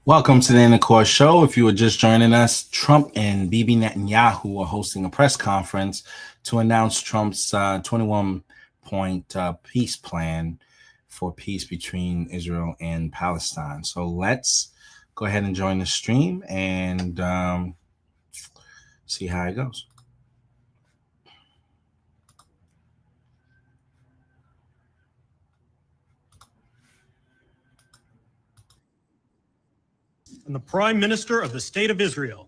Welcome to the In the Core Show. If you are just joining us, Trump and Bibi Netanyahu are hosting a press conference to announce Trump's 21-point peace plan for peace between Israel and Palestine. So let's go ahead and join the stream and see how it goes. And the Prime Minister of the State of Israel.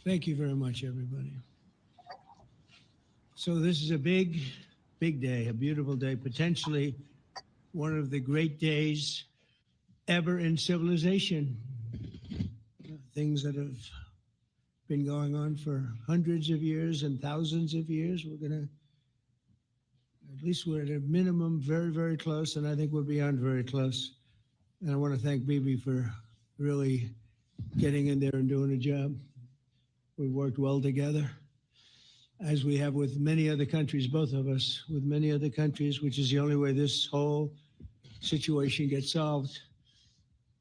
Thank you very much, everybody. So this is a big day, a beautiful day, potentially one of the great days ever in civilization. Things that have been going on for hundreds of years and thousands of years. At least we're at a minimum very, very close, and I think we're beyond very close. And I want to thank Bibi for really getting in there and doing a job. We've worked well together, as we have with many other countries, both of us, with many other countries, which is the only way this whole situation gets solved.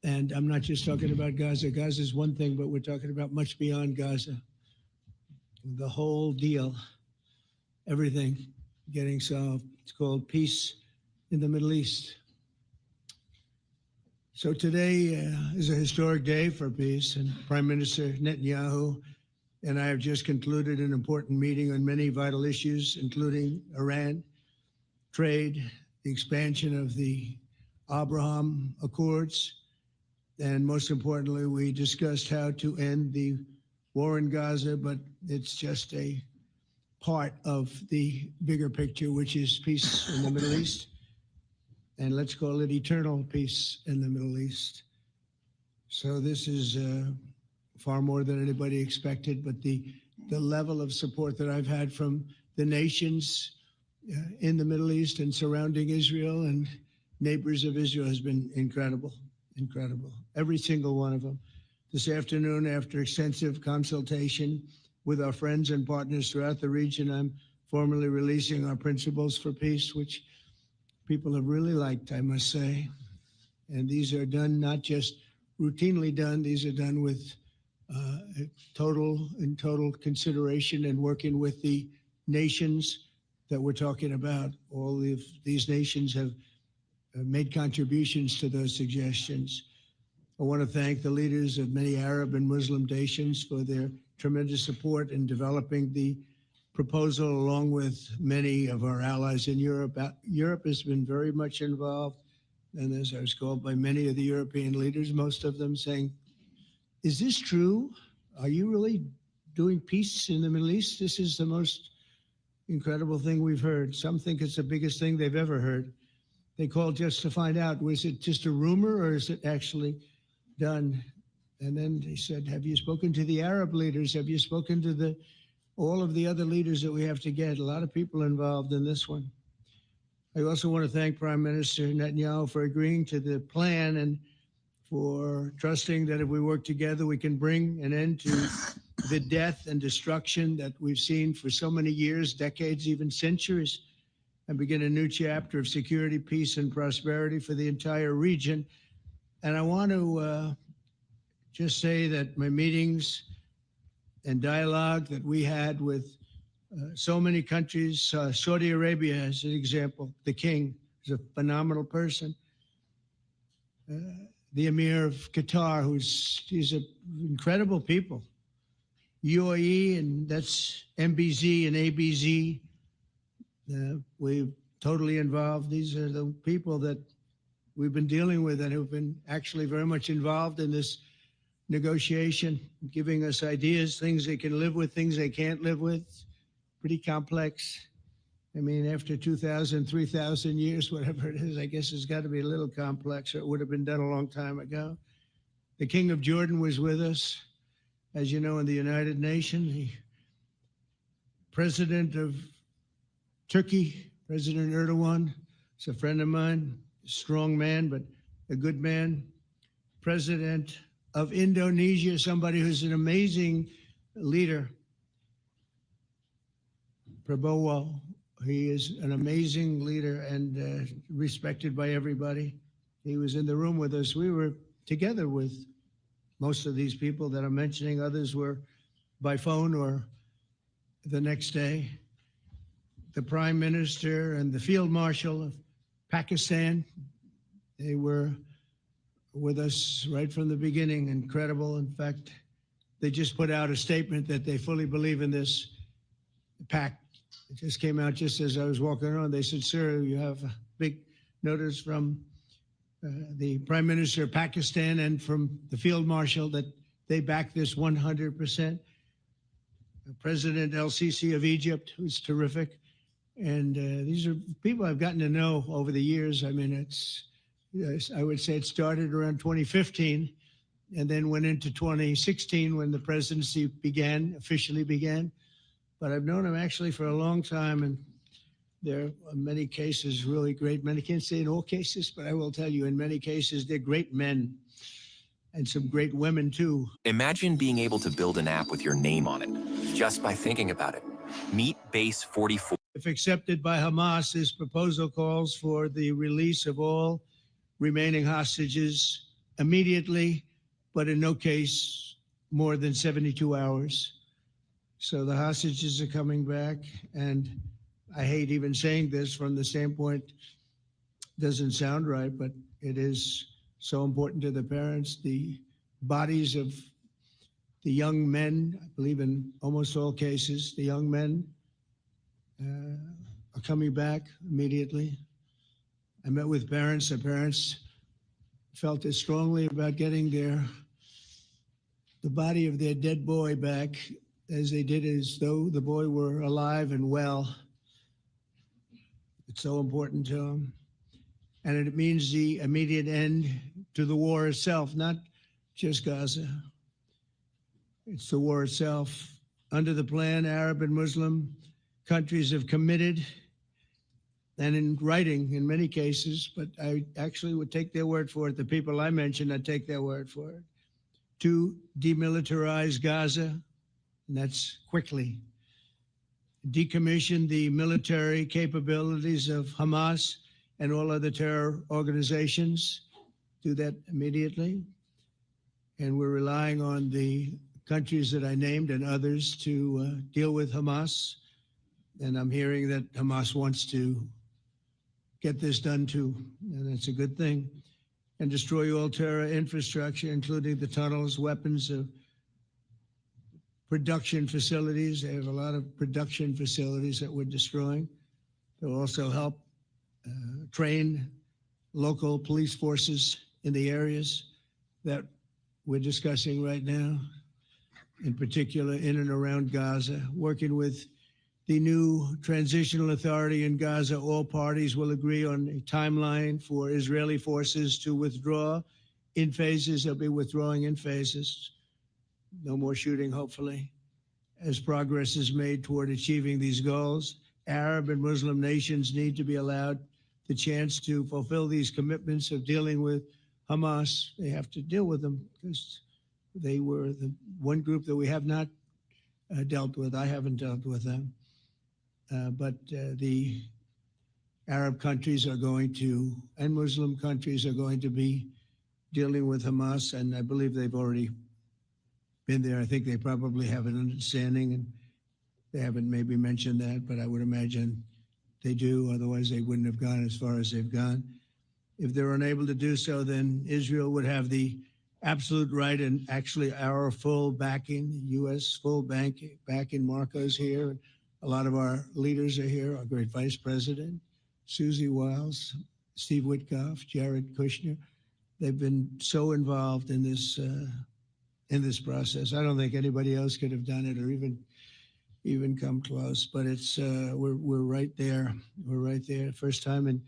And I'm not just talking about Gaza. Gaza is one thing, but we're talking about much beyond Gaza. The whole deal, everything getting solved. It's called peace in the Middle East. So today is a historic day for peace, and Prime Minister Netanyahu and I have just concluded an important meeting on many vital issues, including Iran, trade, the expansion of the Abraham Accords, and most importantly, we discussed how to end the war in Gaza, but it's just a part of the bigger picture, which is peace in the Middle East, and let's call it eternal peace in the Middle East. So this is far more than anybody expected, but the level of support that I've had from the nations in the Middle East and surrounding Israel and neighbors of Israel has been incredible. Every single one of them. This afternoon, after extensive consultation with our friends and partners throughout the region, I'm formally releasing our principles for peace, which people have really liked, I must say. And these are done, not just routinely done, these are done with total consideration and working with the nations that we're talking about. All of these nations have made contributions to those suggestions. I want to thank the leaders of many Arab and Muslim nations for their tremendous support in developing the proposal, along with many of our allies in Europe. Europe has been very much involved, and as I was called by many of the European leaders, most of them saying, is this true? Are you really doing peace in the Middle East? This is the most incredible thing we've heard. Some think it's the biggest thing they've ever heard. They called just to find out, was it just a rumor or is it actually done? And then they said, have you spoken to the Arab leaders? Have you spoken to all of the other leaders that we have to get? A lot of people involved in this one. I also want to thank Prime Minister Netanyahu for agreeing to the plan and for trusting that if we work together, we can bring an end to the death and destruction that we've seen for so many years, decades, even centuries, and begin a new chapter of security, peace, and prosperity for the entire region. And I want to just say that my meetings and dialogue that we had with so many countries, Saudi Arabia as an example, the king is a phenomenal person. The Emir of Qatar, he's an incredible people. UAE, and that's MBZ and ABZ. We're totally involved. These are the people that we've been dealing with and who've been actually very much involved in this negotiation, giving us ideas, things they can live with, things they can't live with. Pretty complex. I mean, after 2,000, 3,000 years, whatever it is, I guess it's got to be a little complex, or it would have been done a long time ago. The King of Jordan was with us, as you know, in the United Nations. The President of Turkey, President Erdogan, is a friend of mine, a strong man, but a good man. President of Indonesia, somebody who's an amazing leader, Prabowo. He is an amazing leader and respected by everybody. He was in the room with us. We were together with most of these people that I'm mentioning. Others were by phone or the next day. The Prime Minister and the Field Marshal of Pakistan, they were with us right from the beginning. Incredible. In fact, they just put out a statement that they fully believe in this pact. It just came out just as I was walking around. They said, sir, you have a big notice from the Prime Minister of Pakistan and from the Field Marshal that they back this 100%. President El-Sisi of Egypt, who's terrific. And these are people I've gotten to know over the years. I mean, I would say it started around 2015 and then went into 2016 when the presidency officially began. But I've known him actually for a long time, and there are many cases really great men. I can't say in all cases, but I will tell you in many cases, they're great men and some great women too. Imagine being able to build an app with your name on it, just by thinking about it. Meet Base 44. If accepted by Hamas, this proposal calls for the release of all remaining hostages immediately, but in no case more than 72 hours. So the hostages are coming back, and I hate even saying this from the standpoint, doesn't sound right, but it is so important to the parents. The bodies of the young men, I believe in almost all cases, the young men are coming back immediately. I met with parents. The parents felt as strongly about getting the body of their dead boy back as they did as though the boy were alive and well. It's so important to them. And it means the immediate end to the war itself, not just Gaza. It's the war itself. Under the plan, Arab and Muslim countries have committed, and in writing in many cases, but I actually would take their word for it. The people I mentioned, I'd take their word for it, to demilitarize Gaza, and that's quickly. Decommission the military capabilities of Hamas and all other terror organizations. Do that immediately. And we're relying on the countries that I named and others to deal with Hamas. And I'm hearing that Hamas wants to get this done too, and that's a good thing. And destroy all terror infrastructure, including the tunnels, weapons, production facilities. They have a lot of production facilities that we're destroying. They'll also help train local police forces in the areas that we're discussing right now, in particular in and around Gaza, working with the new transitional authority in Gaza. All parties will agree on a timeline for Israeli forces to withdraw in phases. They'll be withdrawing in phases. No more shooting, hopefully. As progress is made toward achieving these goals, Arab and Muslim nations need to be allowed the chance to fulfill these commitments of dealing with Hamas. They have to deal with them because they were the one group that we have not dealt with. I haven't dealt with them. But the Arab countries are going to, and Muslim countries are going to be dealing with Hamas, and I believe they've already been there. I think they probably have an understanding, and they haven't maybe mentioned that, but I would imagine they do. Otherwise, they wouldn't have gone as far as they've gone. If they're unable to do so, then Israel would have the absolute right and actually our full backing, U.S. full backing. Marco's here. A lot of our leaders are here, our great Vice President, Susie Wiles, Steve Witkoff, Jared Kushner. They've been so involved in this process. I don't think anybody else could have done it or even come close, but it's we're right there. We're right there. First time in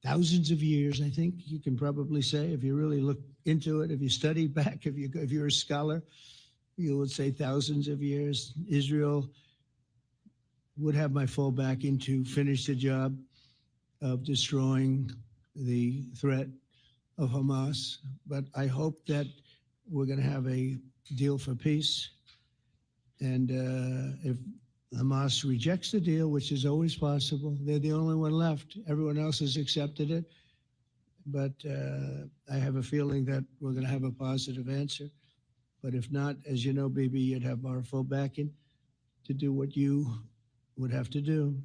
thousands of years, I think you can probably say, if you really look into it, if you study back, if you're a scholar, you would say thousands of years. Israel would have my full backing to finish the job of destroying the threat of Hamas, but I hope that we're going to have a deal for peace. And if Hamas rejects the deal, which is always possible, they're the only one left. Everyone else has accepted it. But I have a feeling that we're going to have a positive answer. But if not, as you know, Bibi, you'd have our full backing to do what you would have to do.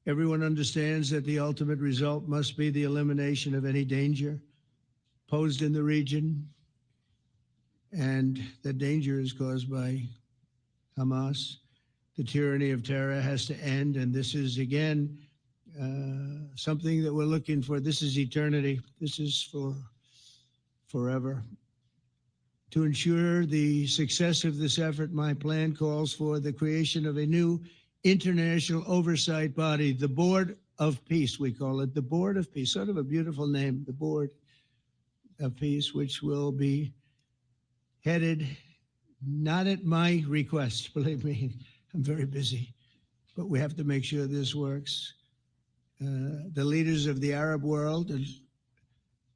Everyone understands that the ultimate result must be the elimination of any danger posed in the region, and the danger is caused by Hamas. The tyranny of terror has to end, and this is, again, something that we're looking for. This is eternity. This is for forever. To ensure the success of this effort, my plan calls for the creation of a new international oversight body, the Board of Peace, we call it, the Board of Peace, sort of a beautiful name, the Board of Peace, which will be headed, not at my request, believe me, I'm very busy, but we have to make sure this works. The leaders of the Arab world and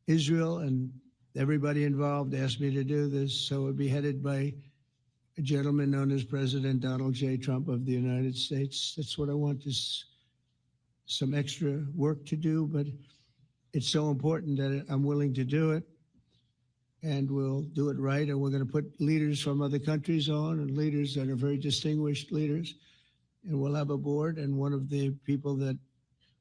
Israel and everybody involved asked me to do this, so it would be headed by a gentleman known as President Donald J. Trump of the United States. That's what I want, is some extra work to do, but it's so important that I'm willing to do it, and we'll do it right, and we're going to put leaders from other countries on, and leaders that are very distinguished leaders, and we'll have a board, and one of the people that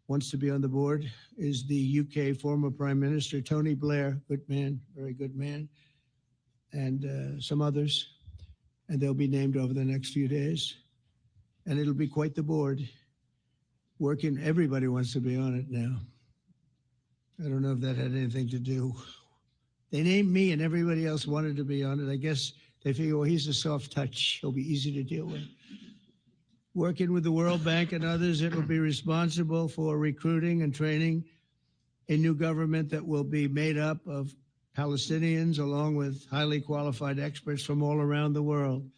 wants to be on the board is the UK former Prime Minister, Tony Blair, good man, very good man, and some others, and they'll be named over the next few days, and it'll be quite the board. Working, everybody wants to be on it now. I don't know if that had anything to do. They named me and everybody else wanted to be on it. I guess they figure, well, he's a soft touch. He'll be easy to deal with. Working with the World Bank and others, it will be responsible for recruiting and training a new government that will be made up of Palestinians along with highly qualified experts from all around the world.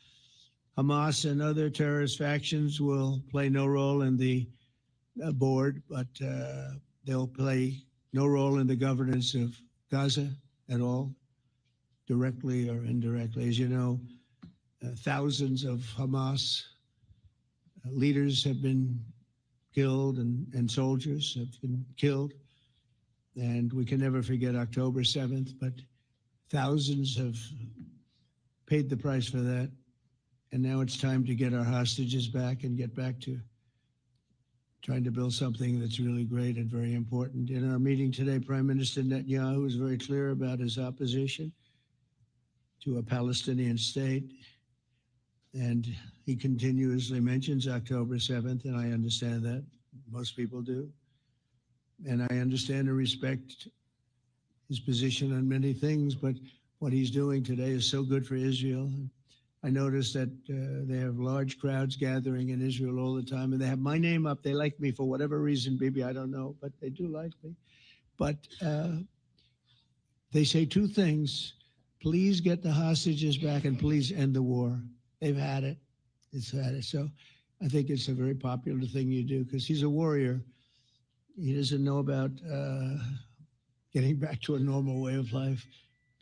Hamas and other terrorist factions will play no role in the board, but they'll play no role in the governance of Gaza at all, directly or indirectly. As you know, thousands of Hamas leaders have been killed and soldiers have been killed. And we can never forget October 7th, but thousands have paid the price for that. And now it's time to get our hostages back and get back to trying to build something that's really great and very important. In our meeting today, Prime Minister Netanyahu was very clear about his opposition to a Palestinian state. And he continuously mentions October 7th, and I understand that. Most people do. And I understand and respect his position on many things, but what he's doing today is so good for Israel. I noticed that they have large crowds gathering in Israel all the time, and they have my name up. They like me for whatever reason, Bibi, I don't know, but they do like me. But they say two things: please get the hostages back and please end the war. They've had it. It's had it. So I think it's a very popular thing you do, because he's a warrior. He doesn't know about getting back to a normal way of life,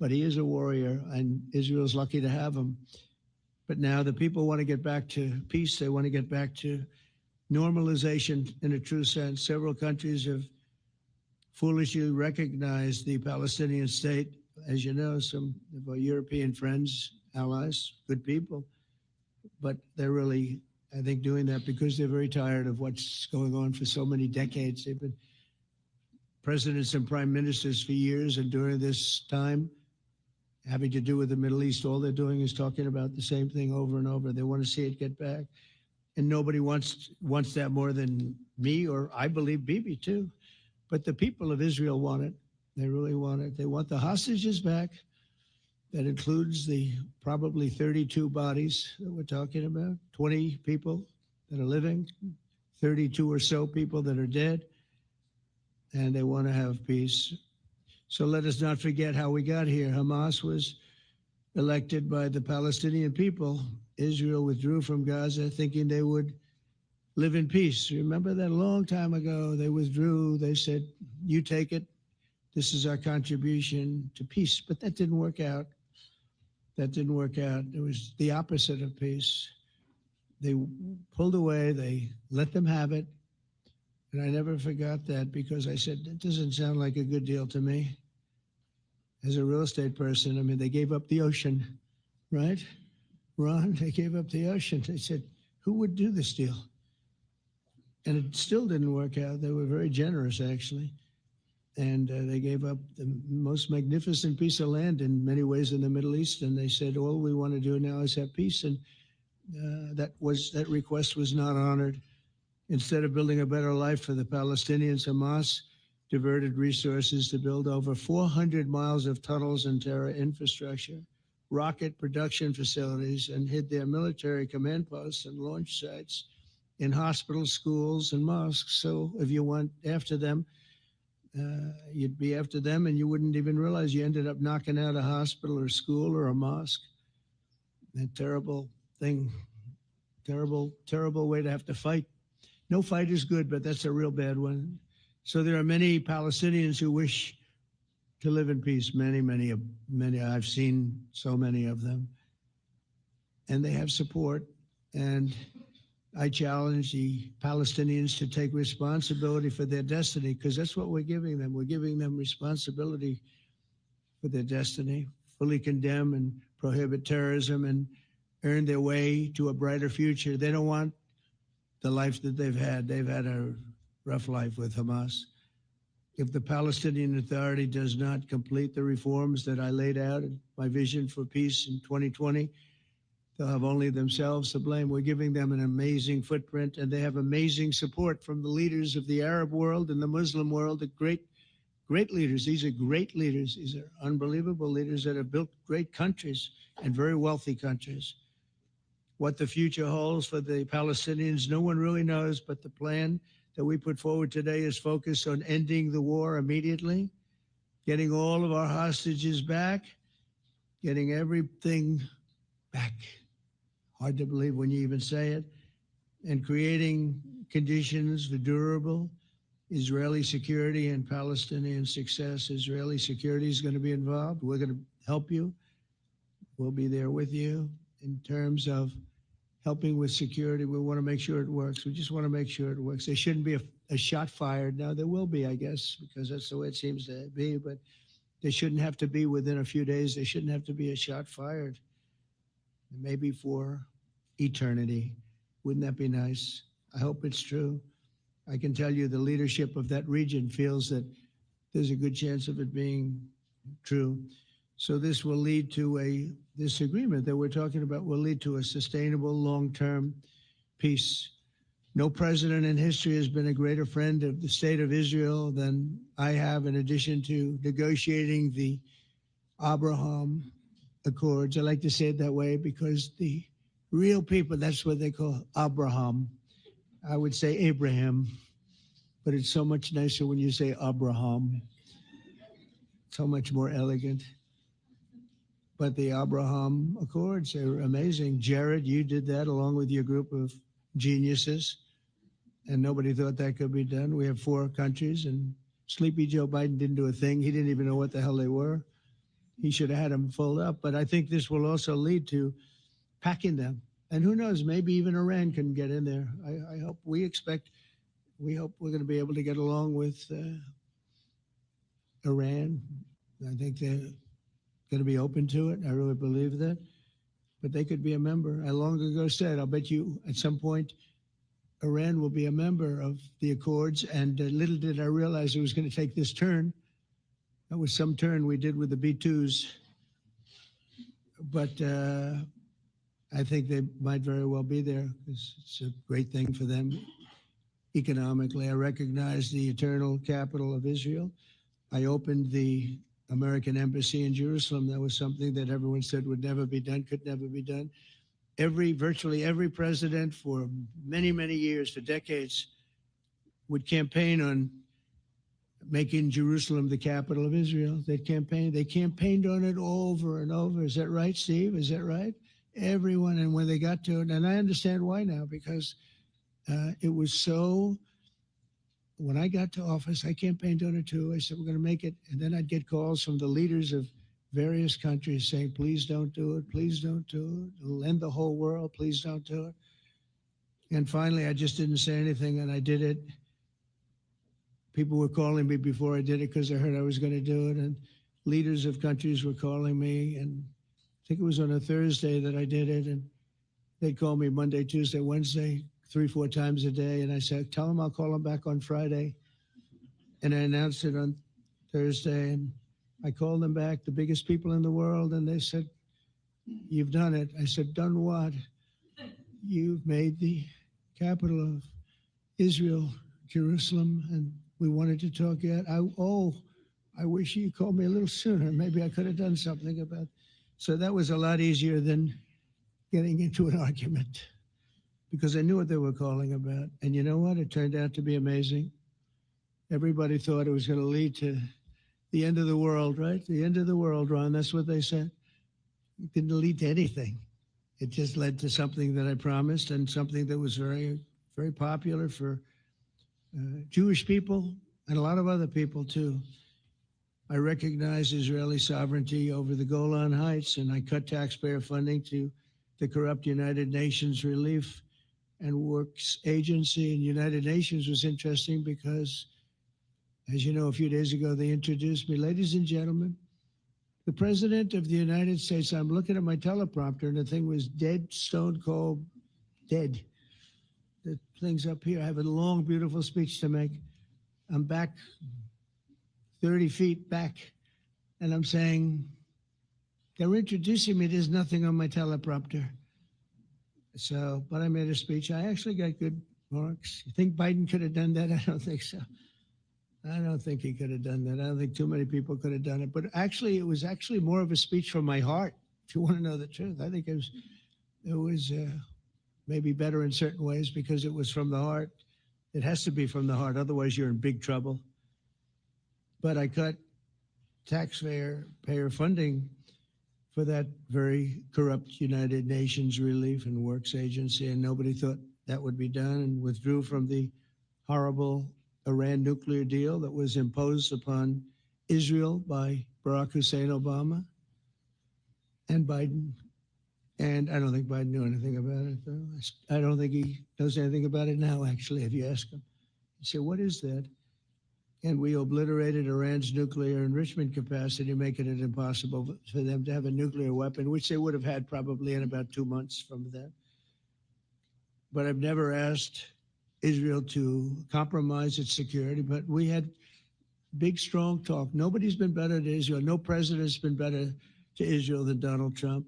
but he is a warrior, and Israel's lucky to have him. But now the people want to get back to peace. They want to get back to normalization in a true sense. Several countries have foolishly recognized the Palestinian state. As you know, some of our European friends, allies, good people, but they're really, I think, doing that because they're very tired of what's going on for so many decades. They've been presidents and prime ministers for years, and during this time, having to do with the Middle East, all they're doing is talking about the same thing over and over. They want to see it get back. And nobody wants that more than me, or I believe Bibi too. But the people of Israel want it. They really want it. They want the hostages back. That includes the probably 32 bodies that we're talking about, 20 people that are living, 32 or so people that are dead, and they want to have peace. So let us not forget how we got here. Hamas was elected by the Palestinian people. Israel withdrew from Gaza thinking they would live in peace. Remember that a long time ago, they withdrew. They said, you take it. This is our contribution to peace. But that didn't work out. That didn't work out. It was the opposite of peace. They pulled away. They let them have it. And I never forgot that, because I said, it doesn't sound like a good deal to me. As a real estate person, I mean, they gave up the ocean, right? Ron, they gave up the ocean. They said, who would do this deal? And it still didn't work out. They were very generous, actually. And they gave up the most magnificent piece of land in many ways in the Middle East. And they said, all we want to do now is have peace. And that request was not honored. Instead of building a better life for the Palestinians, Hamas diverted resources to build over 400 miles of tunnels and terror infrastructure, rocket production facilities, and hid their military command posts and launch sites in hospitals, schools, and mosques. So if you went after them, you'd be after them, and you wouldn't even realize you ended up knocking out a hospital or school or a mosque. A terrible thing, terrible, terrible way to have to fight. No fight is good, but that's a real bad one. So there are many Palestinians who wish to live in peace. Many. I've seen so many of them. And they have support. And I challenge the Palestinians to take responsibility for their destiny, because that's what we're giving them. We're giving them responsibility for their destiny, fully condemn and prohibit terrorism and earn their way to a brighter future. They don't want the life that they've had. They've had a rough life with Hamas. If the Palestinian Authority does not complete the reforms that I laid out in my vision for peace in 2020, they'll have only themselves to blame. We're giving them an amazing footprint, and they have amazing support from the leaders of the Arab world and the Muslim world, the great leaders. These are great leaders. These are unbelievable leaders that have built great countries and very wealthy countries. What the future holds for the Palestinians, no one really knows, but the plan that we put forward today is focused on ending the war immediately, getting all of our hostages back, getting everything back. Hard to believe when you even say it, and creating conditions for durable Israeli security and Palestinian success. Israeli security is going to be involved. We're going to help you. We'll be there with you. In terms of helping with security, we want to make sure it works. We just want to make sure it works. There shouldn't be a shot fired. Now, there will be, I guess, because that's the way it seems to be, but there shouldn't have to be within a few days. There shouldn't have to be a shot fired. Maybe for eternity. Wouldn't that be nice? I hope it's true. I can tell you the leadership of that region feels that there's a good chance of it being true. So this will lead to this agreement that we're talking about will lead to a sustainable long-term peace. No president in history has been a greater friend of the state of Israel than I have, in addition to negotiating the Abraham Accords. I like to say it that way because the real people, that's what they call Abraham. I would say Abraham, but it's so much nicer when you say Abraham. So much more elegant. But the Abraham Accords are amazing. Jared, you did that along with your group of geniuses, and nobody thought that could be done. We have 4 countries, and Sleepy Joe Biden didn't do a thing. He didn't even know what the hell they were. He should have had them full up. But I think this will also lead to packing them. And who knows, maybe even Iran can get in there. I hope, we hope we're going to be able to get along with Iran. I think they're going to be open to it. I really believe that. But they could be a member. I long ago said, I'll bet you at some point Iran will be a member of the Accords. And little did I realize it was going to take this turn. That was some turn we did with the B-2s. But I think they might very well be there because it's a great thing for them economically. I recognize the eternal capital of Israel. I opened the American embassy in Jerusalem. That was something that everyone said would never be done, could never be done. Virtually every president for many, many years, for decades, would campaign on making Jerusalem the capital of Israel. They campaigned on it over and over. Is that right, Steve? Is that right? Everyone, and when they got to it, and I understand why now, because it was so when I got to office, I campaigned on it too. I said, we're going to make it. And then I'd get calls from the leaders of various countries saying, please don't do it. Please don't do it. It'll end the whole world. Please don't do it. And finally, I just didn't say anything, and I did it. People were calling me before I did it because they heard I was going to do it. And leaders of countries were calling me. And I think it was on a Thursday that I did it. And they'd call me Monday, Tuesday, Wednesday, 3-4 times a day. And I said, tell them I'll call them back on Friday. And I announced it on Thursday. And I called them back, the biggest people in the world. And they said, you've done it. I said, done what? You've made the capital of Israel, Jerusalem. And we wanted to talk yet. I wish you called me a little sooner. Maybe I could have done something about it. So that was a lot easier than getting into an argument, because I knew what they were calling about. And you know what? It turned out to be amazing. Everybody thought it was going to lead to the end of the world, right? The end of the world, Ron. That's what they said. It didn't lead to anything. It just led to something that I promised, and something that was very, very popular for Jewish people and a lot of other people too. I recognize Israeli sovereignty over the Golan Heights, and I cut taxpayer funding to the corrupt United Nations Relief and Works Agency. And United Nations was interesting because, as you know, a few days ago, they introduced me. Ladies and gentlemen, the President of the United States. I'm looking at my teleprompter, and the thing was dead, stone cold, dead. The thing's up here. I have a long, beautiful speech to make. I'm back 30 feet back, and I'm saying, they're introducing me. There's nothing on my teleprompter. So, but I made a speech. I actually got good marks. You think Biden could have done that? I don't think so. I don't think he could have done that. I don't think too many people could have done it. But actually, it was actually more of a speech from my heart, if you want to know the truth. I think it was maybe better in certain ways because it was from the heart. It has to be from the heart. Otherwise, you're in big trouble. But I cut taxpayer funding for that very corrupt United Nations Relief and Works Agency, and nobody thought that would be done, and withdrew from the horrible Iran nuclear deal that was imposed upon Israel by Barack Hussein Obama and Biden. And I don't think Biden knew anything about it, though. I don't think he knows anything about it now, actually, if you ask him. You say, what is that? And we obliterated Iran's nuclear enrichment capacity, making it impossible for them to have a nuclear weapon, which they would have had probably in about 2 months from that. But I've never asked Israel to compromise its security, but we had big, strong talk. Nobody's been better to Israel. No president's been better to Israel than Donald Trump.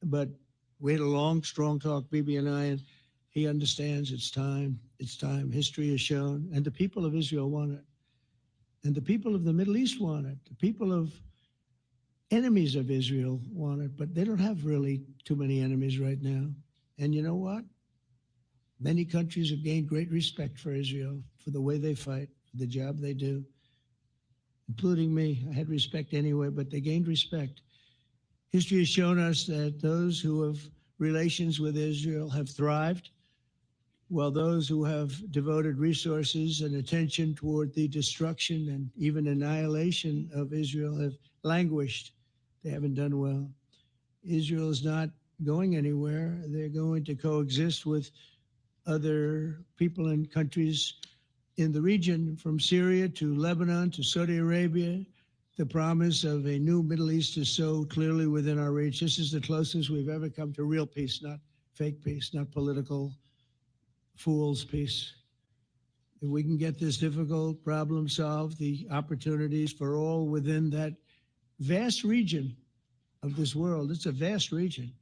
But we had a long, strong talk, Bibi and I, and he understands it's time. It's time. History has shown. And the people of Israel want it. And the people of the Middle East want it. The people of enemies of Israel want it. But they don't have really too many enemies right now. And you know what? Many countries have gained great respect for Israel, for the way they fight, for the job they do, including me. I had respect anyway, but they gained respect. History has shown us that those who have relations with Israel have thrived, while those who have devoted resources and attention toward the destruction and even annihilation of Israel have languished. They haven't done well. Israel is not going anywhere. They're going to coexist with other people and countries in the region, from Syria to Lebanon to Saudi Arabia. The promise of a new Middle East is so clearly within our reach. This is the closest we've ever come to real peace, not fake peace, not political fool's peace. If we can get this difficult problem solved, the opportunities for all within that vast region of this world, it's a vast region.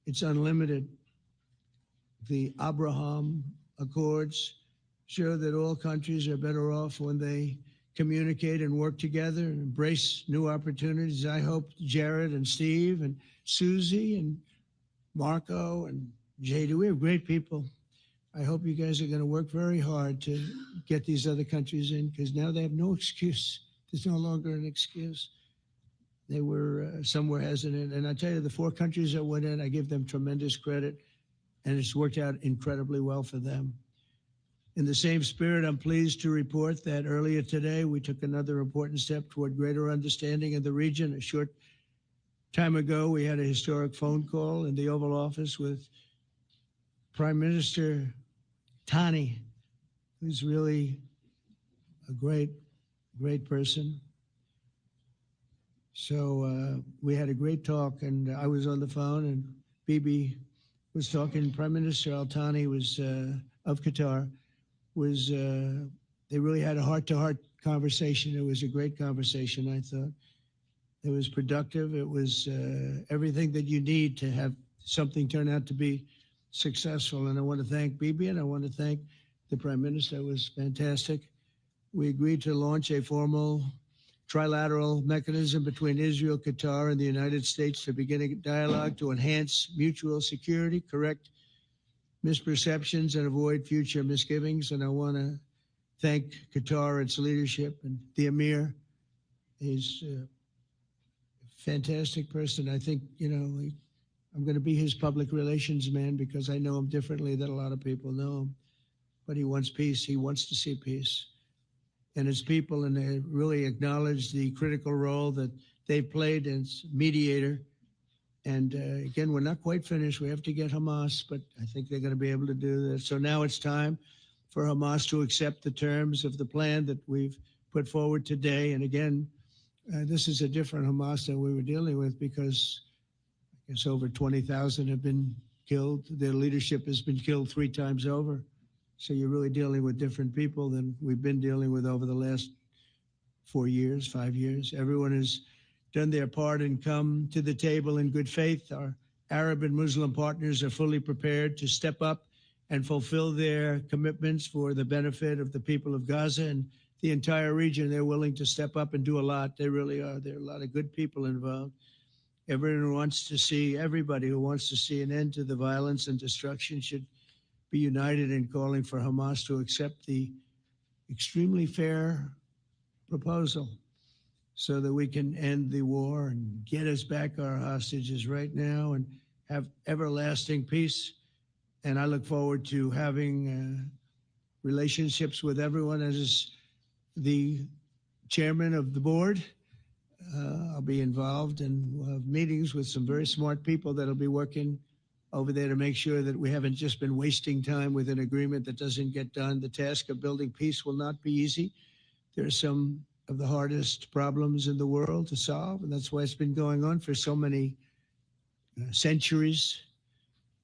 It's unlimited. The Abraham Accords show that all countries are better off when they communicate and work together and embrace new opportunities. I hope Jared and Steve and Susie and Marco and JD, we have great people. I hope you guys are going to work very hard to get these other countries in, because now they have no excuse. There's no longer an excuse. They were somewhere hesitant. And I tell you, the 4 countries that went in, I give them tremendous credit, and it's worked out incredibly well for them. In the same spirit, I'm pleased to report that earlier today, we took another important step toward greater understanding of the region. A short time ago, we had a historic phone call in the Oval Office with Prime Minister Tani, who's really a great person. So we had a great talk, and I was on the phone, and Bibi was talking. Prime Minister Al Thani was of Qatar. They really had a heart-to-heart conversation. It was a great conversation, I thought. It was productive. It was everything that you need to have something turn out to be successful. And I want to thank Bibi, and I want to thank the Prime Minister. It was fantastic. We agreed to launch a formal trilateral mechanism between Israel, Qatar, and the United States to begin a dialogue to enhance mutual security, correct misperceptions, and avoid future misgivings. And I want to thank Qatar, its leadership, and the Emir. He's a fantastic person. I think, I'm going to be his public relations man because I know him differently than a lot of people know him. But he wants peace. He wants to see peace. And his people, and they really acknowledge the critical role that they've played as mediator. And again, we're not quite finished. We have to get Hamas, but I think they're going to be able to do this. So now it's time for Hamas to accept the terms of the plan that we've put forward today. And again, this is a different Hamas than we were dealing with because I guess over 20,000 have been killed. Their leadership has been killed 3 times over. So you're really dealing with different people than we've been dealing with over the last 4 years, 5 years. Everyone has done their part and come to the table in good faith. Our Arab and Muslim partners are fully prepared to step up and fulfill their commitments for the benefit of the people of Gaza and the entire region. They're willing to step up and do a lot. They really are. There are a lot of good people involved. Everybody who wants to see an end to the violence and destruction should be united in calling for Hamas to accept the extremely fair proposal so that we can end the war and get us back our hostages right now and have everlasting peace. And I look forward to having relationships with everyone. As the chairman of the board, I'll be involved, and we'll have meetings with some very smart people that'll be working over there to make sure that we haven't just been wasting time with an agreement that doesn't get done. The task of building peace will not be easy. There are some of the hardest problems in the world to solve, and that's why it's been going on for so many centuries.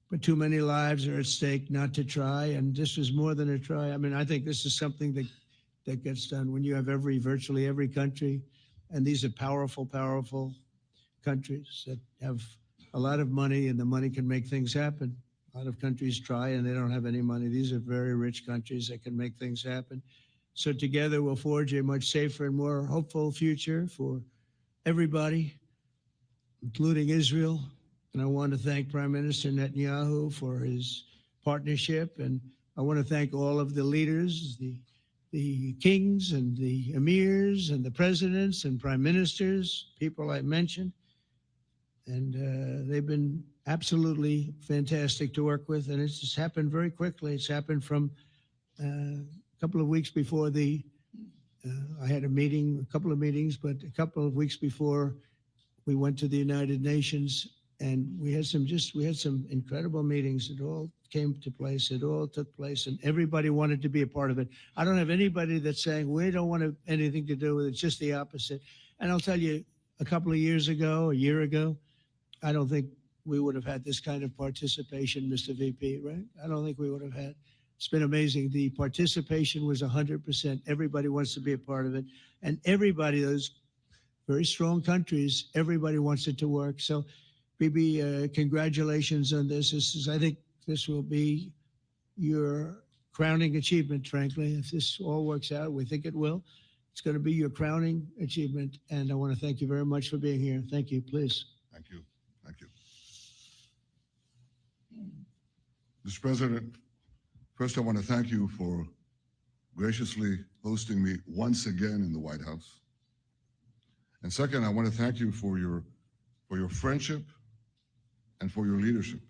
But too many lives are at stake not to try, and this was more than a try. I mean, I think this is something that gets done when you have virtually every country, and these are powerful countries that have a lot of money, and the money can make things happen. A lot of countries try and they don't have any money. These are very rich countries that can make things happen. So together we'll forge a much safer and more hopeful future for everybody, including Israel. And I want to thank Prime Minister Netanyahu for his partnership. And I want to thank all of the leaders, the kings and the emirs and the presidents and prime ministers, people I mentioned. And they've been absolutely fantastic to work with. And it's just happened very quickly. It's happened from a couple of weeks before I had a couple of meetings, but a couple of weeks before we went to the United Nations, and we had some incredible meetings. It all came to place. It all took place, and everybody wanted to be a part of it. I don't have anybody that's saying we don't want anything to do with it. It's just the opposite. And I'll tell you, a year ago, I don't think we would have had this kind of participation, Mr. VP, right? I don't think we would have had. It's been amazing. The participation was 100%. Everybody wants to be a part of it. And everybody, those very strong countries, everybody wants it to work. So, Bibi, congratulations on this. I think this will be your crowning achievement, frankly. If this all works out, we think it will. It's going to be your crowning achievement. And I want to thank you very much for being here. Thank you, please. Thank you. Thank you. Mr. President, first I want to thank you for graciously hosting me once again in the White House. And second, I want to thank you for your friendship and for your leadership.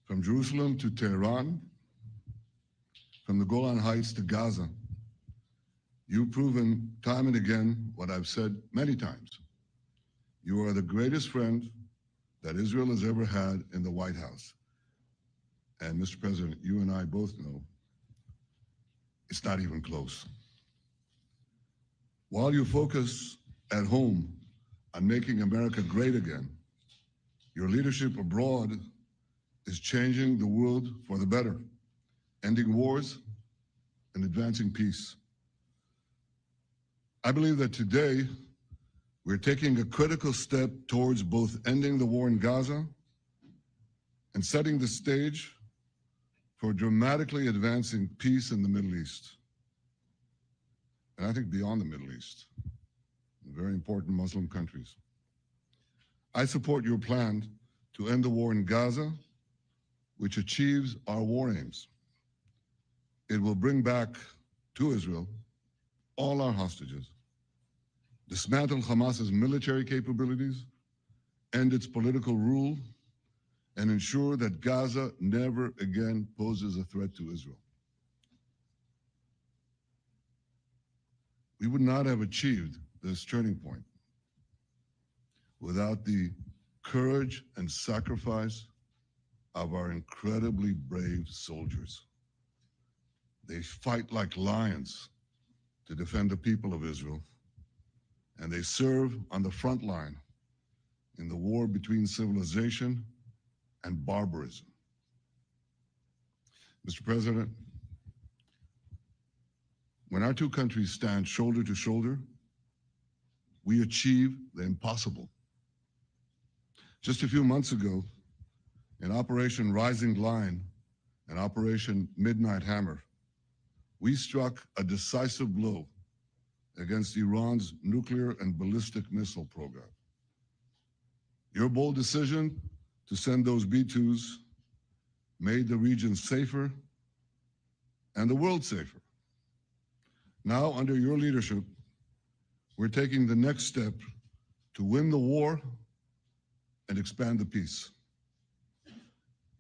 From Jerusalem to Tehran, from the Golan Heights to Gaza, you've proven time and again what I've said many times. You are the greatest friend that Israel has ever had in the White House. And Mr. President, you and I both know it's not even close. While you focus at home on making America great again, your leadership abroad is changing the world for the better, ending wars and advancing peace. I believe that today we're taking a critical step towards both ending the war in Gaza and setting the stage for dramatically advancing peace in the Middle East. And I think beyond the Middle East, in very important Muslim countries. I support your plan to end the war in Gaza, which achieves our war aims. It will bring back to Israel all our hostages, dismantle Hamas's military capabilities, end its political rule, and ensure that Gaza never again poses a threat to Israel. We would not have achieved this turning point without the courage and sacrifice of our incredibly brave soldiers. They fight like lions to defend the people of Israel, and they serve on the front line in the war between civilization and barbarism. Mr. President, when our two countries stand shoulder to shoulder, we achieve the impossible. Just a few months ago, in Operation Rising Lion and Operation Midnight Hammer, we struck a decisive blow against Iran's nuclear and ballistic missile program. Your bold decision to send those B-2s made the region safer and the world safer. Now, under your leadership, we're taking the next step to win the war and expand the peace.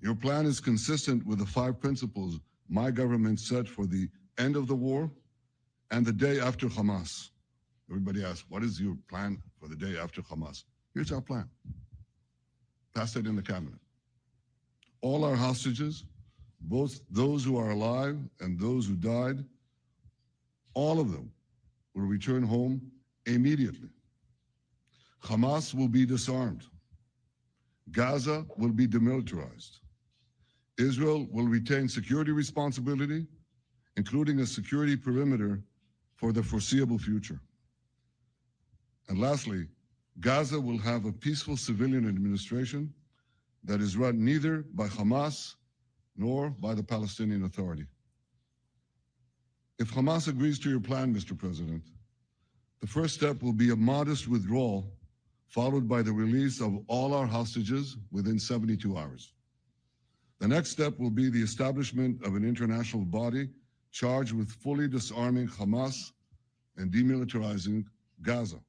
Your plan is consistent with the 5 principles my government set for the end of the war and the day after Hamas. Everybody asks, what is your plan for the day after Hamas? Here's our plan. Pass it in the cabinet. All our hostages, both those who are alive and those who died, all of them will return home immediately. Hamas will be disarmed. Gaza will be demilitarized. Israel will retain security responsibility, including a security perimeter for the foreseeable future. And lastly, Gaza will have a peaceful civilian administration that is run neither by Hamas nor by the Palestinian Authority. If Hamas agrees to your plan, Mr. President, the first step will be a modest withdrawal, followed by the release of all our hostages within 72 hours. The next step will be the establishment of an international body charged with fully disarming Hamas and demilitarizing Gaza.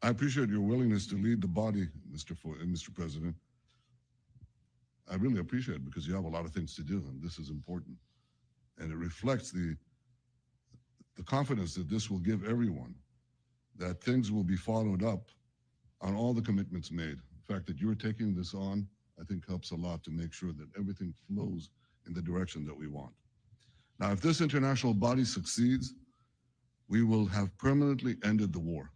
I appreciate your willingness to lead the body, Mr. President. I really appreciate it because you have a lot of things to do, and this is important. And it reflects the confidence that this will give everyone, that things will be followed up on all the commitments made. The fact that you're taking this on, I think helps a lot to make sure that everything flows in the direction that we want. Now, if this international body succeeds, we will have permanently ended the war.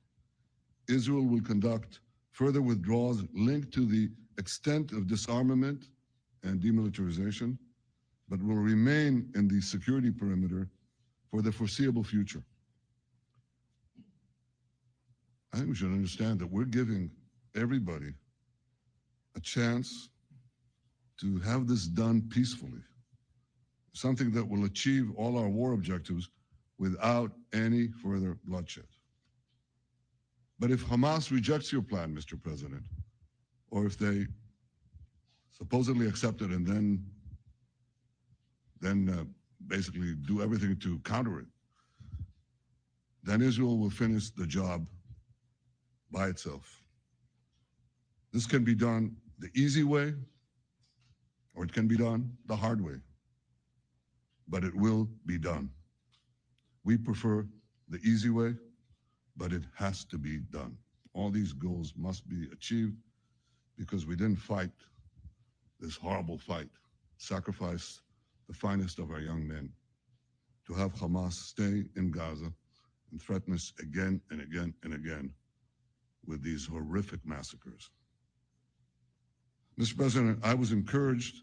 Israel will conduct further withdrawals linked to the extent of disarmament and demilitarization, but will remain in the security perimeter for the foreseeable future. I think we should understand that we're giving everybody a chance to have this done peacefully, something that will achieve all our war objectives without any further bloodshed. But if Hamas rejects your plan, Mr. President, or if they supposedly accept it and then basically do everything to counter it, then Israel will finish the job by itself. This can be done the easy way, or it can be done the hard way. but it will be done. We prefer the easy way, but it has to be done. All these goals must be achieved because we didn't fight this horrible fight, sacrifice the finest of our young men to have Hamas stay in Gaza and threaten us again and again and again with these horrific massacres. Mr. President, I was encouraged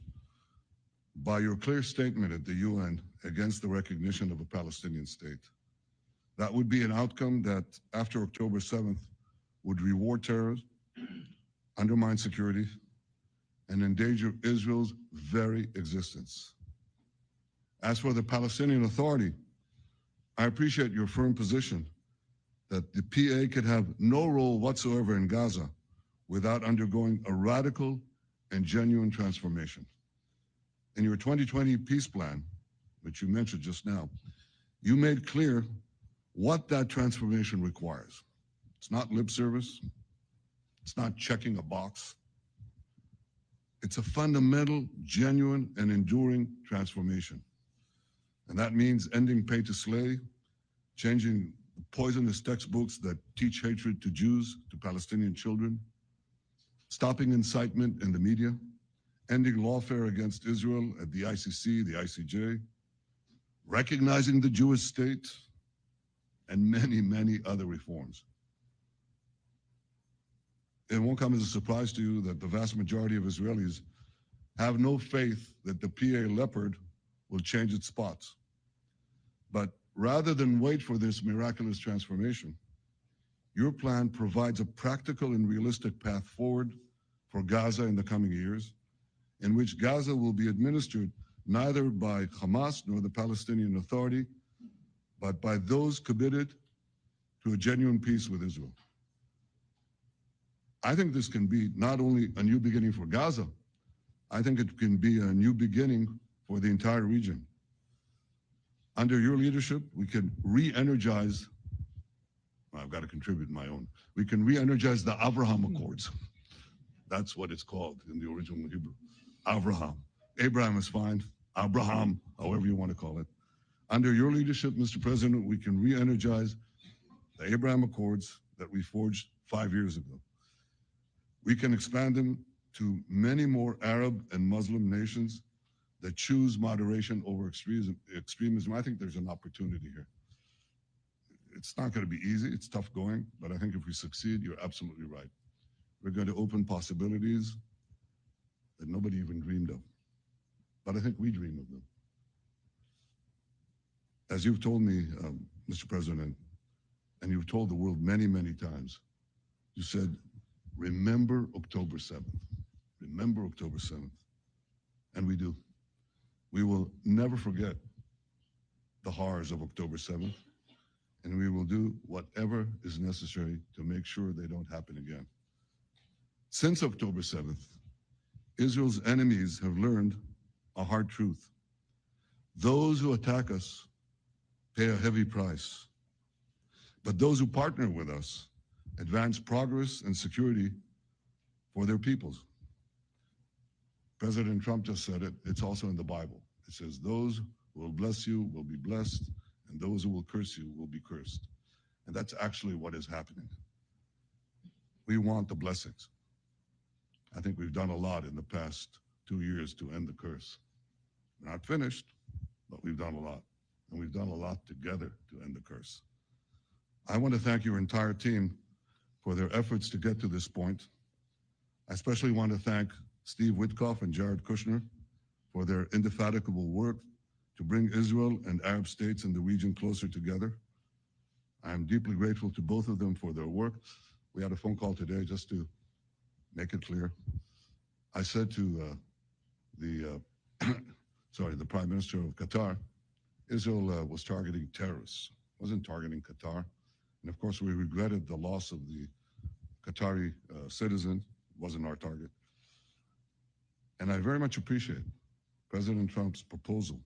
by your clear statement at the UN against the recognition of a Palestinian state. That would be an outcome that, after October 7th, would reward terrorists, undermine security, and endanger Israel's very existence. As for the Palestinian Authority, I appreciate your firm position that the PA could have no role whatsoever in Gaza without undergoing a radical and genuine transformation. In your 2020 peace plan, which you mentioned just now, you made clear what that transformation requires. It's not lip service. It's not checking a box. It's a fundamental, genuine, and enduring transformation. And that means ending pay to slay, changing poisonous textbooks that teach hatred to Jews, to Palestinian children, stopping incitement in the media, ending lawfare against Israel at the ICC, the ICJ, recognizing the Jewish state, and many, many other reforms. It won't come as a surprise to you that the vast majority of Israelis have no faith that the PA Leopard will change its spots. But rather than wait for this miraculous transformation, your plan provides a practical and realistic path forward for Gaza in the coming years, in which Gaza will be administered neither by Hamas nor the Palestinian Authority, but by those committed to a genuine peace with Israel. I think this can be not only a new beginning for Gaza, I think it can be a new beginning for the entire region. Under your leadership, we can re-energize, I've got to contribute my own, we can re-energize the Abraham Accords. That's what it's called in the original Hebrew, Abraham. Abraham is fine, Abraham, however you want to call it. Under your leadership, Mr. President, we can re-energize the Abraham Accords that we forged 5 years ago. We can expand them to many more Arab and Muslim nations that choose moderation over extremism. I think there's an opportunity here. It's not going to be easy. It's tough going, but I think if we succeed, you're absolutely right. We're going to open possibilities that nobody even dreamed of. But I think we dream of them. As you've told me, Mr. President, and you've told the world many, many times, you said, remember October 7th. Remember October 7th. And we do. We will never forget the horrors of October 7th, and we will do whatever is necessary to make sure they don't happen again. Since October 7th, Israel's enemies have learned a hard truth. Those who attack us pay a heavy price, but those who partner with us advance progress and security for their peoples. President Trump just said it. It's also in the Bible. It says, those who will bless you will be blessed, and those who will curse you will be cursed. And that's actually what is happening. We want the blessings. I think we've done a lot in the past 2 years to end the curse. We're not finished, but we've done a lot. And we've done a lot together to end the curse. I want to thank your entire team for their efforts to get to this point. I especially want to thank Steve Witkoff and Jared Kushner for their indefatigable work to bring Israel and Arab states in the region closer together. I am deeply grateful to both of them for their work. We had a phone call today just to make it clear. I said to the Prime Minister of Qatar, Israel was targeting terrorists, wasn't targeting Qatar. And of course, we regretted the loss of the Qatari citizen, wasn't our target. And I very much appreciate President Trump's proposal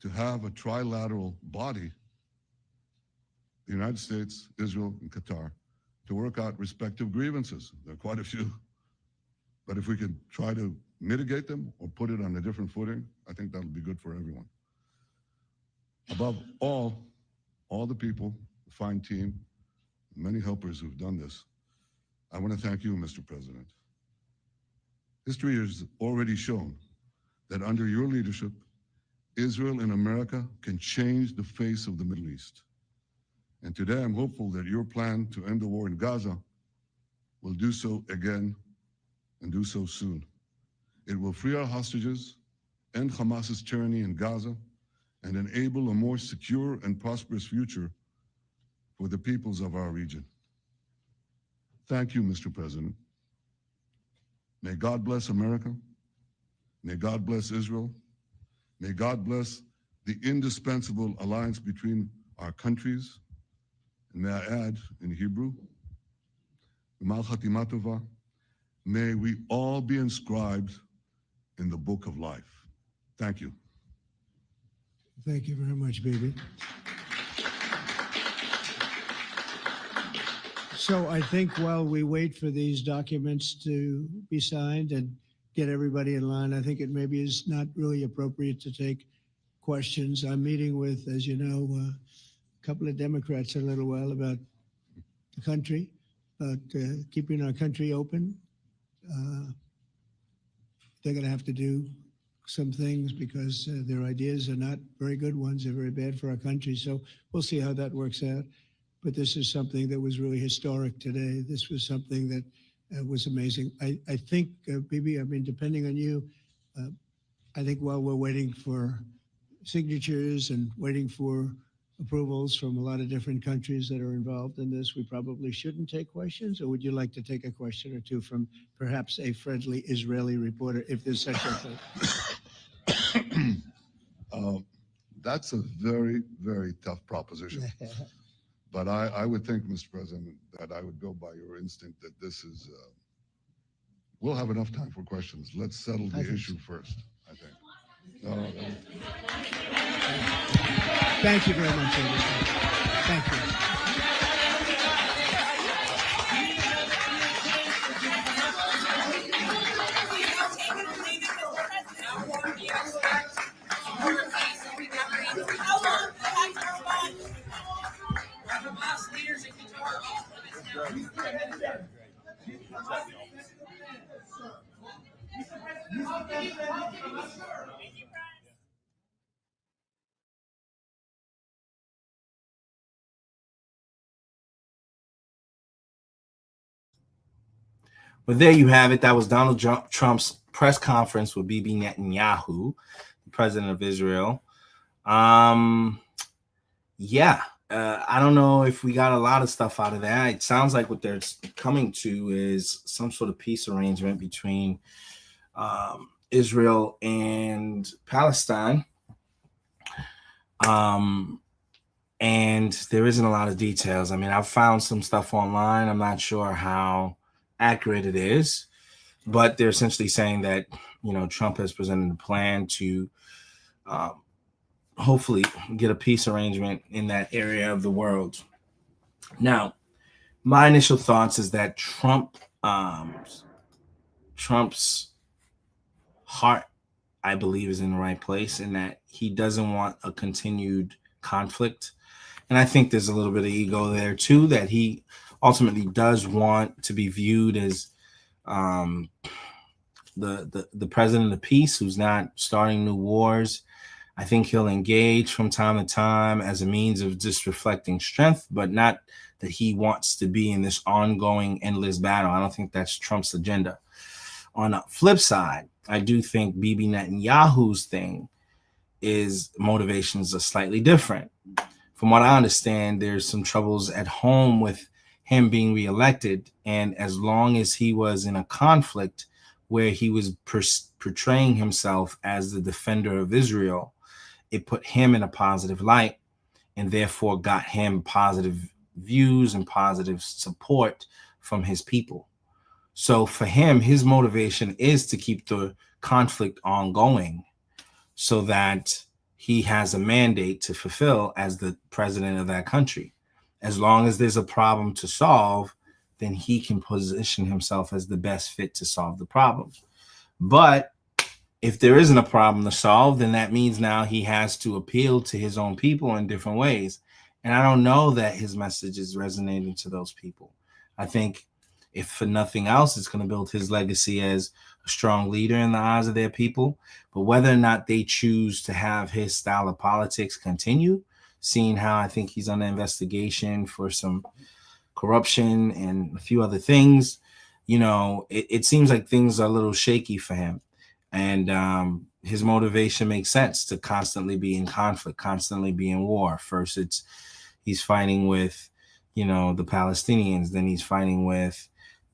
to have a trilateral body, the United States, Israel, and Qatar, to work out respective grievances. There are quite a few. But if we could try to mitigate them or put it on a different footing, I think that'll be good for everyone. Above all the people, the fine team, many helpers who've done this, I want to thank you, Mr. President. History has already shown that under your leadership, Israel and America can change the face of the Middle East. And today I'm hopeful that your plan to end the war in Gaza will do so again and do so soon. It will free our hostages, end Hamas's tyranny in Gaza, and enable a more secure and prosperous future for the peoples of our region. Thank you, Mr. President. May God bless America. May God bless Israel. May God bless the indispensable alliance between our countries. And may I add in Hebrew, G'mal Chatima Tova, may we all be inscribed in the book of life. Thank you. Thank you very much, Bibi. So I think while we wait for these documents to be signed and get everybody in line, I think it maybe is not really appropriate to take questions. I'm meeting with, as you know, a couple of Democrats in a little while about the country, about keeping our country open. They're going to have to do some things because their ideas are not very good ones. They're very bad for our country. So we'll see how that works out. But this is something that was really historic today. This was something that was amazing. I think, Bibi, I mean, depending on you, I think while we're waiting for signatures and waiting for approvals from a lot of different countries that are involved in this, we probably shouldn't take questions? Or would you like to take a question or two from perhaps a friendly Israeli reporter, if there's such a thing? That's a very, very tough proposition. But I would think, Mr. President, that I would go by your instinct that this is, we'll have enough time for questions. Let's settle the issue first, I think. Thank you very much, Andy. Thank you. But there you have it. That was Donald Trump's press conference with Bibi Netanyahu, the president of Israel. I don't know if we got a lot of stuff out of that. It sounds like what they're coming to is some sort of peace arrangement between Israel and Palestine. And there isn't a lot of details. I mean, I've found some stuff online. I'm not sure how accurate it is, but they're essentially saying that, you know, Trump has presented a plan to hopefully get a peace arrangement in that area of the world. Now, my initial thoughts is that Trump's heart, I believe, is in the right place, and that he doesn't want a continued conflict. And I think there's a little bit of ego there too, that he ultimately does want to be viewed as the president of peace, who's not starting new wars. I think he'll engage from time to time as a means of just reflecting strength, but not that he wants to be in this ongoing endless battle. I don't think that's Trump's agenda. On the flip side, I do think Bibi Netanyahu's thing is motivations are slightly different. From what I understand, there's some troubles at home with him being reelected. And as long as he was in a conflict where he was portraying himself as the defender of Israel, it put him in a positive light and therefore got him positive views and positive support from his people. So for him, his motivation is to keep the conflict ongoing so that he has a mandate to fulfill as the president of that country. As long as there's a problem to solve, then he can position himself as the best fit to solve the problem. But if there isn't a problem to solve, then that means now he has to appeal to his own people in different ways. And I don't know that his message is resonating to those people. I think if for nothing else, it's going to build his legacy as a strong leader in the eyes of their people. But whether or not they choose to have his style of politics continue, seeing how I think he's under investigation for some corruption and a few other things, it seems like things are a little shaky for him. And his motivation makes sense to constantly be in conflict, constantly be in war. First, he's fighting with, the Palestinians. Then he's fighting with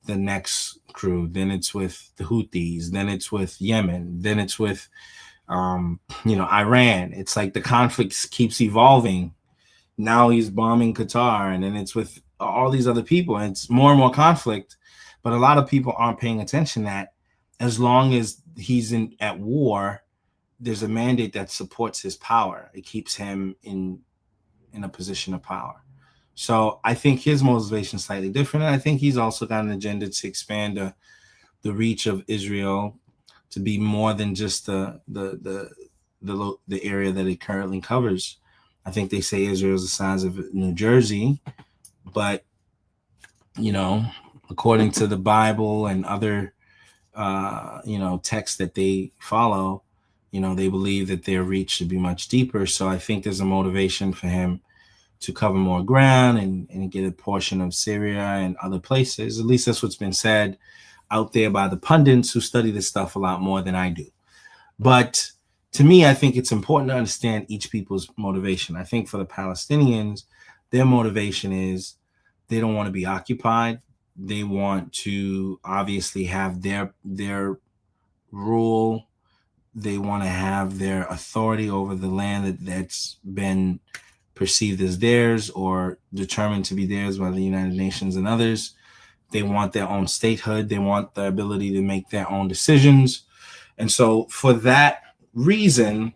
the next crew. Then it's with the Houthis. Then it's with Yemen. Then it's with, Iran. It's like the conflict keeps evolving. Now he's bombing Qatar, and then it's with all these other people. And it's more and more conflict. But a lot of people aren't paying attention that as long as he's at war, there's a mandate that supports his power. It keeps him in a position of power. So I think his motivation is slightly different. And I think he's also got an agenda to expand the reach of Israel to be more than just the area that it currently covers. I think they say Israel is the size of New Jersey, but according to the Bible and other texts that they follow, they believe that their reach should be much deeper. So I think there's a motivation for him to cover more ground and get a portion of Syria and other places. At least that's what's been said out there by the pundits who study this stuff a lot more than I do. But to me, I think it's important to understand each people's motivation. I think for the Palestinians, their motivation is they don't want to be occupied. They want to obviously have their rule. They want to have their authority over the land that's been perceived as theirs or determined to be theirs by the United Nations and others. They want their own statehood. They want the ability to make their own decisions. And so for that reason,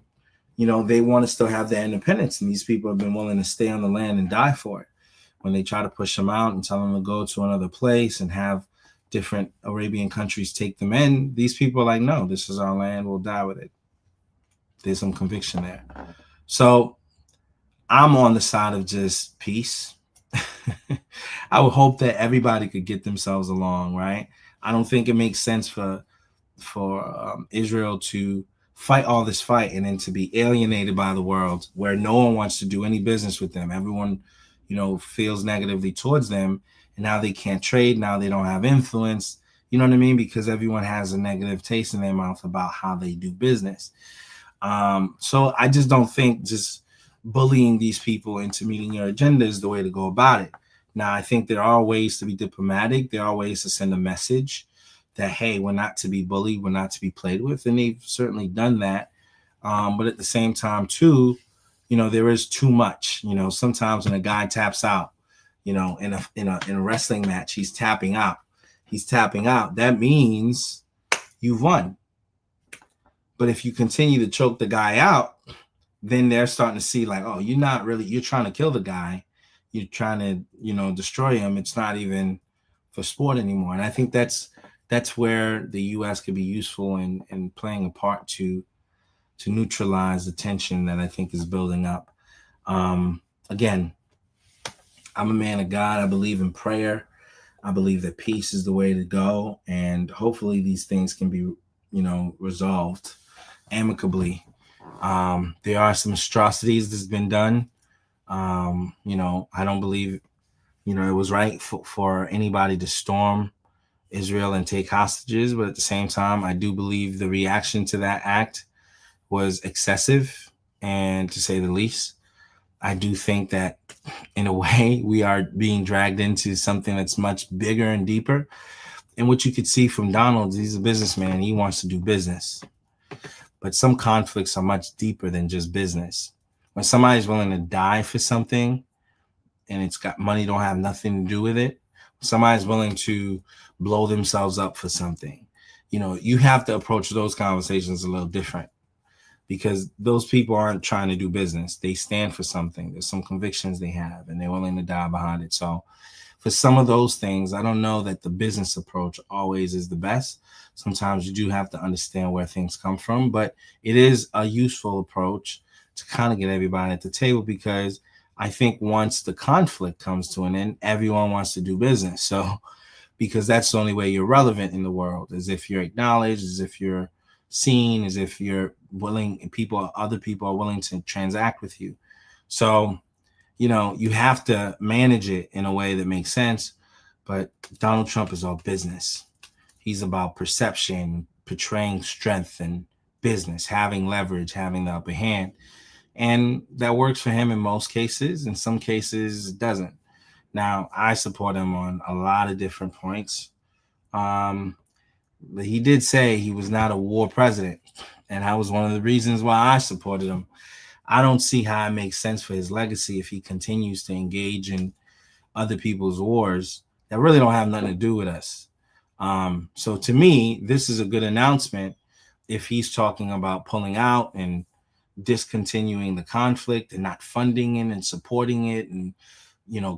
they want to still have their independence. And these people have been willing to stay on the land and die for it. When they try to push them out and tell them to go to another place and have different Arabian countries take them in, these people are like, no, this is our land. We'll die with it. There's some conviction there. So I'm on the side of just peace. I would hope that everybody could get themselves along, right? I don't think it makes sense for Israel to fight all this fight and then to be alienated by the world where no one wants to do any business with them. Everyone, feels negatively towards them, and now they can't trade. Now they don't have influence. You know what I mean? Because everyone has a negative taste in their mouth about how they do business. So I just don't think just bullying these people into meeting your agenda is the way to go about it. Now, I think there are ways to be diplomatic. There are ways to send a message that, hey, we're not to be bullied. We're not to be played with. And they've certainly done that. But at the same time, too, there is too much. Sometimes when a guy taps out, in a wrestling match, he's tapping out. That means you've won. But if you continue to choke the guy out, then they're starting to see like, oh, you're trying to kill the guy. You're trying to, destroy him. It's not even for sport anymore. And I think that's where the U.S. could be useful in playing a part to neutralize the tension that I think is building up. Again, I'm a man of God. I believe in prayer. I believe that peace is the way to go. And hopefully these things can be, resolved amicably. There are some atrocities that's been done. I don't believe, it was right for anybody to storm Israel and take hostages. But at the same time, I do believe the reaction to that act was excessive, and to say the least. I do think that in a way we are being dragged into something that's much bigger and deeper. And what you could see from Donald, he's a businessman. He wants to do business. But some conflicts are much deeper than just business. When somebody's willing to die for something and it's got money, don't have nothing to do with it. Somebody's willing to blow themselves up for something. You have to approach those conversations a little different, because those people aren't trying to do business. They stand for something. There's some convictions they have, and they're willing to die behind it. So for some of those things, I don't know that the business approach always is the best. Sometimes you do have to understand where things come from, but it is a useful approach to kind of get everybody at the table, because I think once the conflict comes to an end, everyone wants to do business. So, because that's the only way you're relevant in the world, is if you're acknowledged, is if you're seen, is if you're willing, and other people are willing to transact with you. So, you have to manage it in a way that makes sense. But Donald Trump is all business. He's about perception, portraying strength and business, having leverage, having the upper hand. And that works for him in most cases. In some cases, it doesn't. Now, I support him on a lot of different points. But he did say he was not a war president. And that was one of the reasons why I supported him. I don't see how it makes sense for his legacy if he continues to engage in other people's wars that really don't have nothing to do with us. So to me, this is a good announcement if he's talking about pulling out and discontinuing the conflict and not funding it and supporting it and,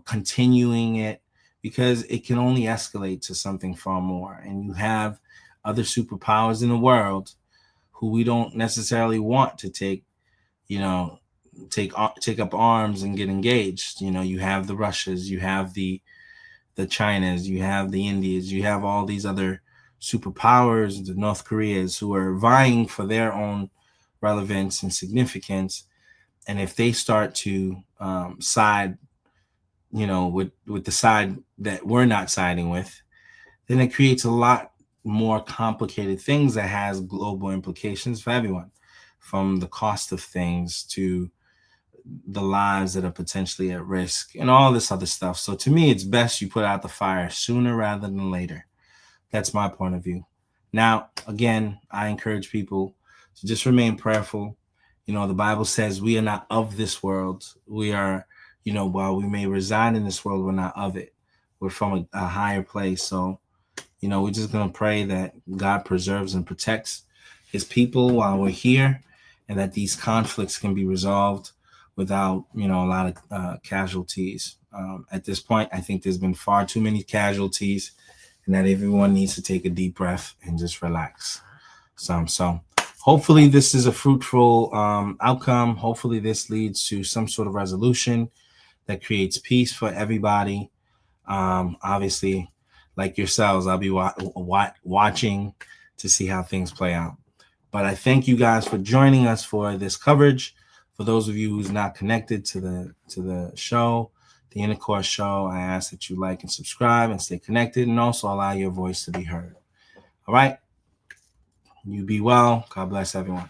continuing it, because it can only escalate to something far more. And you have other superpowers in the world who we don't necessarily want to take up arms and get engaged. You have the Russias, you have the Chinas, you have the Indias, you have all these other superpowers, the North Koreas, who are vying for their own relevance and significance. And if they start to side, with the side that we're not siding with, then it creates a lot more complicated things that has global implications for everyone, from the cost of things to the lives that are potentially at risk and all this other stuff. So to me, it's best you put out the fire sooner rather than later. That's my point of view. Now, again, I encourage people to just remain prayerful. The Bible says we are not of this world. We are, while we may reside in this world, we're not of it. We're from a higher place. So, we're just going to pray that God preserves and protects his people while we're here, and that these conflicts can be resolved without, a lot of casualties. At this point, I think there's been far too many casualties, and that everyone needs to take a deep breath and just relax. So hopefully this is a fruitful outcome. Hopefully this leads to some sort of resolution that creates peace for everybody. Obviously, like yourselves, I'll be watching to see how things play out. But I thank you guys for joining us for this coverage. For those of you who's not connected to the show, the Intercourse Show, I ask that you like and subscribe and stay connected, and also allow your voice to be heard. All right. You be well. God bless everyone.